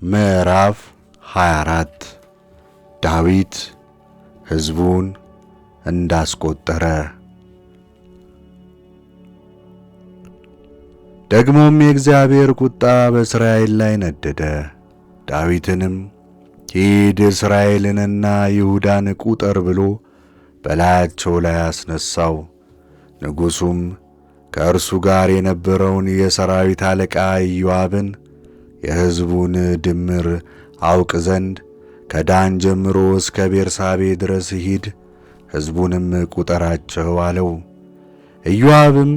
ምዕራፍ 24 ዳዊት ሕዝቡን እንዳስቆጠረ። ደግሞም የእግዚአብሔር ቁጣ በእስራኤል ላይ ነደደ። ዳዊትንም ሂድ እስራኤልንና ይሁዳን ቁጠር ብሎ በላያቸው ላይ አስነሣው። ንጉሡም ከእርሱ ጋር የነበረውን የሰራዊት አለቃ ኢዮአብን የሕዝቡን ድምር አውቅ ዘንድ ከዳን ጀምሮ እስከ ቤርሳቤ ድረስ ሂድ፣ ሕዝቡንም ቁጠራቸው አለው። ኢዮአብም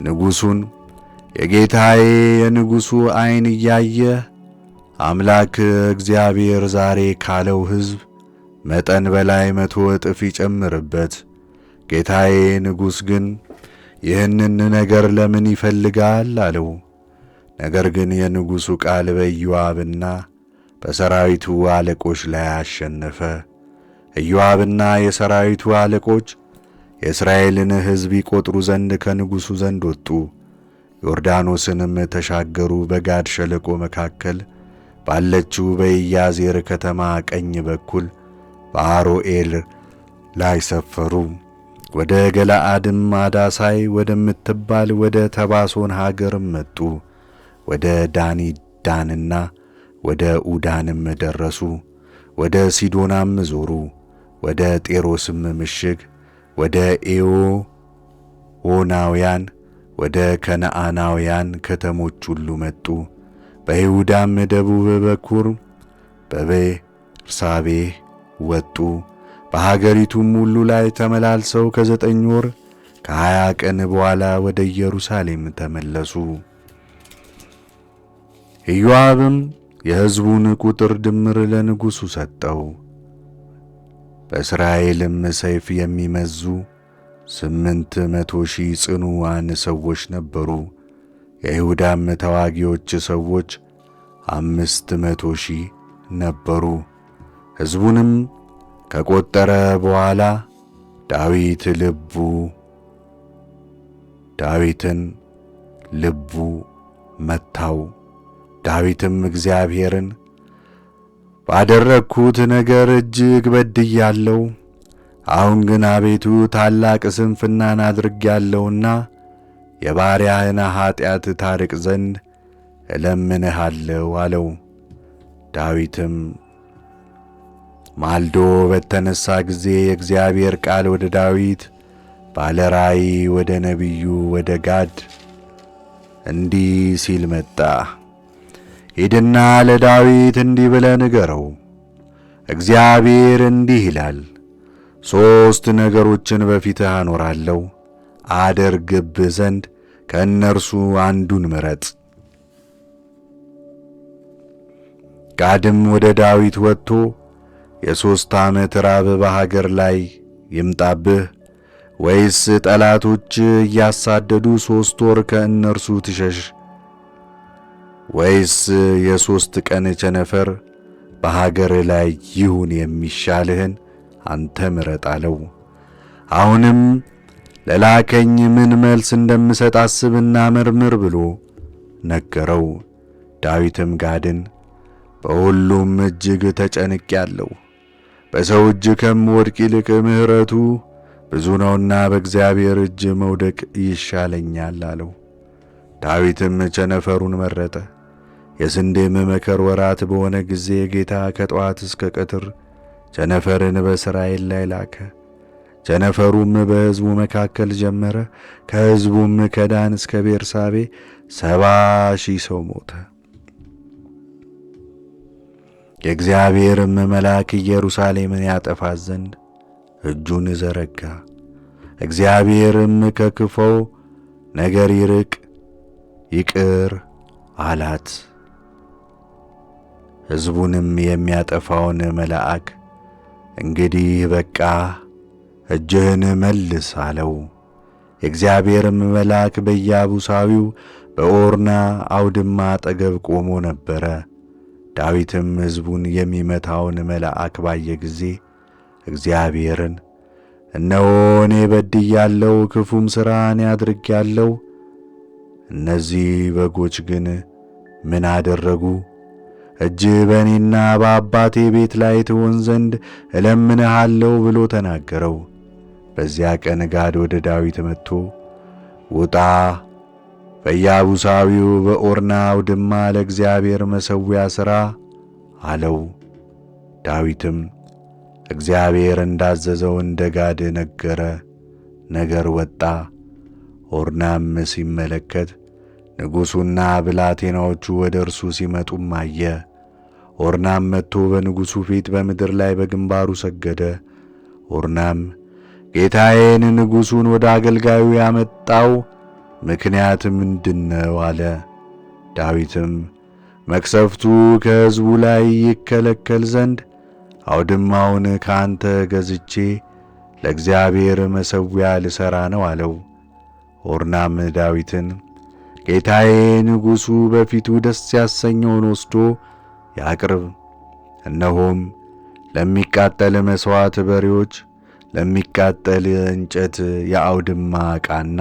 ንጉሡን የጌታዬ የንጉሡ ዐይን እያየ አምላክ እግዚአብሔር ዛሬ ካለው ሕዝብ መጠን በላይ 100 እጥፍ ይጨምርበት። ጌታዬ ንጉሥ ግን ይህንን ነገር ለምን ይፈልጋል አለው። ነገር ግን የንጉሡ ቃል በኢዮአብና በሰራዊቱ አለቆች ላይ አሸነፈ። ኢዮአብና የሰራዊቱ አለቆች የእስራኤልን ሕዝብ ይቈጥሩ ዘንድ ከንጉሡ ዘንድ ወጡ። ዮርዳኖስንም ተሻገሩ። በጋድ ሸለቆ መካከል ባለችው በኢያዜር ከተማ ቀኝ በኩል በአሮዔር ላይ ሰፈሩ። ወደ ገለዓድም አዳሳይ ወደምትባል ወደ ተባሶን ሀገርም መጡ። ወደ ዳኒዳንና ወደ ኡዳንም ደረሱ። ወደ ሲዶናም ዞሩ። ወደ ጤሮስም ምሽግ፣ ወደ ኤዎናውያን፣ ወደ ከነዓናውያን ከተሞች ሁሉ መጡ። በይሁዳም ደቡብ በኩል በቤርሳቤህ ወጡ። በሀገሪቱም ሁሉ ላይ ተመላልሰው ከ9 ወር ከ20 ቀን በኋላ ወደ ኢየሩሳሌም ተመለሱ። ኢዮአብም የሕዝቡን ቁጥር ድምር ለንጉሡ ሰጠው። በእስራኤልም ሰይፍ የሚመዙ 800,000 ጽኑዓን ሰዎች ነበሩ። የይሁዳም ተዋጊዎች ሰዎች 500,000 ነበሩ። ሕዝቡንም ከቈጠረ በኋላ ዳዊትን ልቡ መታው። ዳዊትም እግዚአብሔርን ባደረግሁት ነገር እጅግ በድያለሁ። አሁን ግን አቤቱ ታላቅ ስንፍናን አድርጌያለሁና የባሪያህን ኀጢአት ታርቅ ዘንድ እለምንሃለሁ አለው። ዳዊትም ማልዶ በተነሣ ጊዜ የእግዚአብሔር ቃል ወደ ዳዊት ባለ ራእይ ወደ ነቢዩ ወደ ጋድ እንዲህ ሲል መጣ። ሂድና ለዳዊት እንዲህ ብለህ ንገረው፣ እግዚአብሔር እንዲህ ይላል፣ 3 ነገሮችን በፊትህ አኖራለሁ፣ አደርግብህ ዘንድ ከእነርሱ አንዱን ምረጥ። ጋድም ወደ ዳዊት ወጥቶ የ3 ዓመት ራብ በሀገር ላይ ይምጣብህ፣ ወይስ ጠላቶች እያሳደዱ 3 ወር ከእነርሱ ትሸሽ፣ ወይስ የ3 ቀን ቸነፈር በሀገር ላይ ይሁን? የሚሻልህን አንተ ምረጥ አለው። አሁንም ለላከኝ ምን መልስ እንደምሰጥ አስብና መርምር ብሎ ነገረው። ዳዊትም ጋድን በሁሉም እጅግ ተጨንቄአለሁ፣ በሰው እጅ ከምወድቅ ይልቅ ምሕረቱ ብዙ ነውና በእግዚአብሔር እጅ መውደቅ ይሻለኛል አለው። ዳዊትም ቸነፈሩን መረጠ። የስንዴም መከር ወራት በሆነ ጊዜ ጌታ ከጠዋት እስከ ቀትር ቸነፈርን በእስራኤል ላይ ላከ። ቸነፈሩም በሕዝቡ መካከል ጀመረ። ከሕዝቡም ከዳን እስከ ቤርሳቤ 70,000 ሰው ሞተ። የእግዚአብሔርም መልአክ ኢየሩሳሌምን ያጠፋት ዘንድ እጁን ዘረጋ። እግዚአብሔርም ከክፉው ነገር ይቅር አላት። ሕዝቡንም የሚያጠፋውን መልአክ እንግዲህ በቃ እጅህን መልስ አለው። የእግዚአብሔርም መልአክ በኢያቡሳዊው በኦርና አውድማ አጠገብ ቆሞ ነበረ። ዳዊትም ሕዝቡን የሚመታውን መልአክ ባየ ጊዜ እግዚአብሔርን እነሆ እኔ በድያለሁ፣ ክፉም ሥራን አድርጌአለሁ። እነዚህ በጎች ግን ምን አደረጉ? እጅህ በእኔና በአባቴ ቤት ላይ ትሆን ዘንድ እለምንሃለሁ ብሎ ተናገረው። በዚያ ቀን ጋድ ወደ ዳዊት መጥቶ ውጣ፣ በኢያቡሳዊው በኦርና አውድማ ለእግዚአብሔር መሠዊያ ሥራ አለው። ዳዊትም እግዚአብሔር እንዳዘዘው እንደ ጋድ ነገር ወጣ። ኦርናም ሲመለከት ንጉሡና ብላቴናዎቹ ወደ እርሱ ሲመጡም አየ። ኦርናም መጥቶ በንጉሡ ፊት በምድር ላይ በግንባሩ ሰገደ። ኦርናም ጌታዬን ንጉሡን ወደ አገልጋዩ ያመጣው ምክንያት ምንድነው? አለ። ዳዊትም መቅሰፍቱ ከሕዝቡ ላይ ይከለከል ዘንድ አውድማውን ከአንተ ገዝቼ ለእግዚአብሔር መሠዊያ ልሠራ ነው አለው። ኦርናም ዳዊትን ጌታዬ ንጉሡ በፊቱ ደስ ያሰኘውን ወስዶ ያቅርብ፣ እነሆም ለሚቃጠል መሥዋዕት በሬዎች፣ ለሚቃጠል እንጨት የአውድማ ዕቃና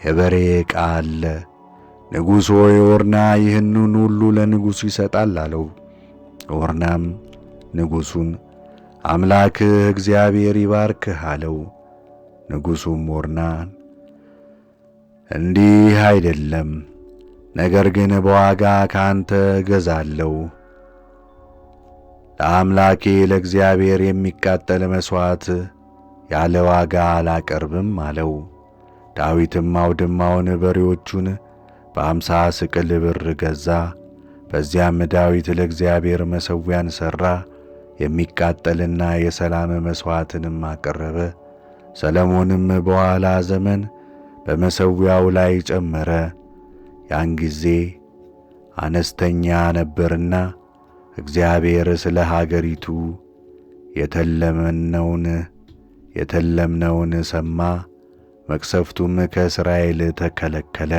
የበሬ ዕቃ አለ። ንጉሥ ሆይ ኦርና ይህንን ሁሉ ለንጉሡ ይሰጣል አለው። ኦርናም ንጉሡን አምላክህ እግዚአብሔር ይባርክህ አለው። ንጉሡም ኦርናን እንዲህ አይደለም፣ ነገር ግን በዋጋ ካንተ እገዛለሁ፣ ለአምላኬ ለእግዚአብሔር የሚቃጠል መሥዋዕት ያለ ዋጋ አላቀርብም አለው። ዳዊትም አውድማውን በሬዎቹን በ50 ስቅል ብር ገዛ። በዚያም ዳዊት ለእግዚአብሔር መሠዊያን ሠራ፣ የሚቃጠልና የሰላም መሥዋዕትንም አቀረበ። ሰሎሞንም በኋላ ዘመን በመሠዊያው ላይ ጨመረ። ያን ጊዜ አነስተኛ ነበርና እግዚአብሔር ስለ ሀገሪቱ የተለምነውን ሰማ። መቅሰፍቱም ከእስራኤል ተከለከለ።